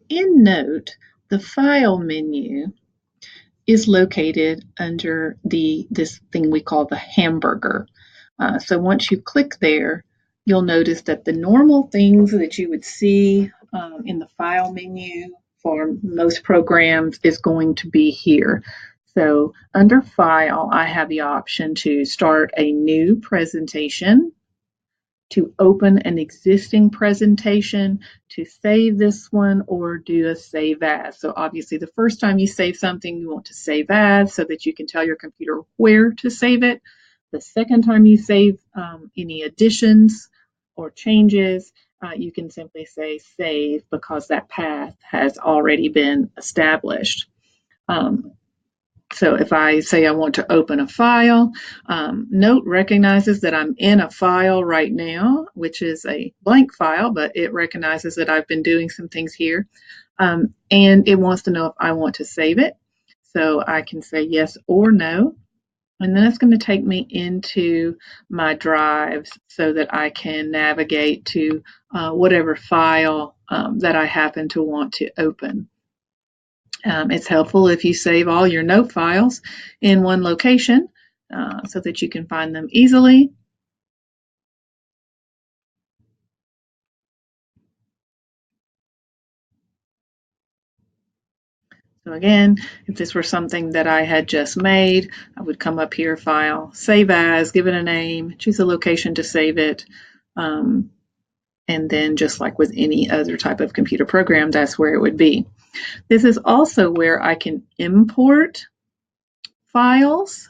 In Note, the File menu is located under this thing we call the hamburger. So once you click there, you'll notice that the normal things that you would see in the File menu for most programs is going to be here. So under File, I have the option to start a new presentation, to open an existing presentation, to save this one, or do a save as. So obviously the first time you save something, you want to save as so that you can tell your computer where to save it. The second time you save any additions or changes, you can simply say save because that path has already been established. So if I say I want to open a file, Note recognizes that I'm in a file right now, which is a blank file, but it recognizes that I've been doing some things here. And it wants to know if I want to save it. So I can say yes or no. And then it's going to take me into my drives so that I can navigate to whatever file that I happen to want to open. It's helpful if you save all your note files in one location so that you can find them easily. So again, if this were something that I had just made, I would come up here, File, Save As, give it a name, choose a location to save it, and then just like with any other type of computer program, that's where it would be. This is also where I can import files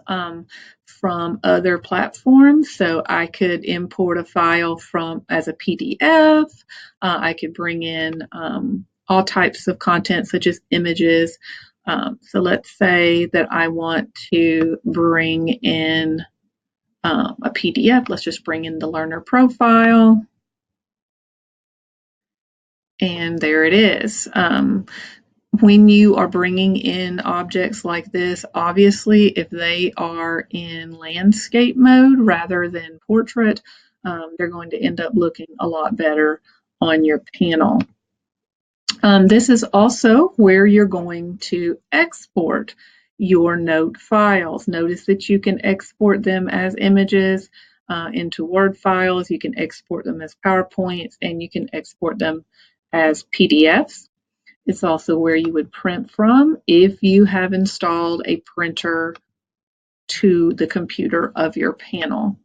from other platforms. So I could import a file from as a PDF. I could bring in all types of content such as images. So let's say that I want to bring in a PDF. Let's just bring in the learner profile. And there it is. When you are bringing in objects like this, obviously, if they are in landscape mode rather than portrait, they're going to end up looking a lot better on your panel. This is also where you're going to export your note files. Notice that you can export them as images into Word files, you can export them as PowerPoints, and you can export them as PDFs. It's also where you would print from if you have installed a printer to the computer of your panel.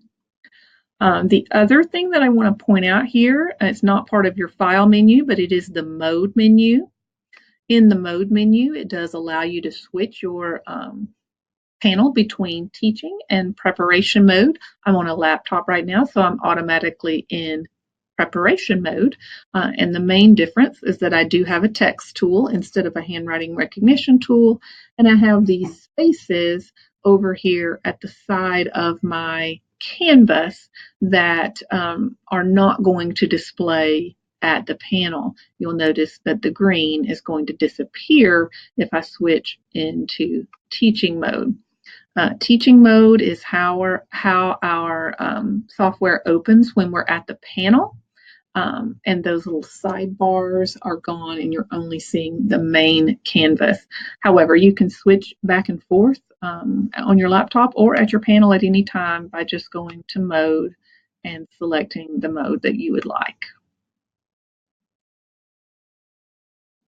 The other thing that I want to point out here, it's not part of your file menu, but it is the mode menu. In the mode menu, it does allow you to switch your panel between teaching and preparation mode. I'm on a laptop right now, so I'm automatically in preparation mode. And the main difference is that I do have a text tool instead of a handwriting recognition tool. And I have these spaces over here at the side of my canvas that are not going to display at the panel. You'll notice that the green is going to disappear if I switch into teaching mode. Teaching mode is how our software opens when we're at the panel. And those little sidebars are gone and you're only seeing the main canvas. However, you can switch back and forth on your laptop or at your panel at any time by just going to mode and selecting the mode that you would like.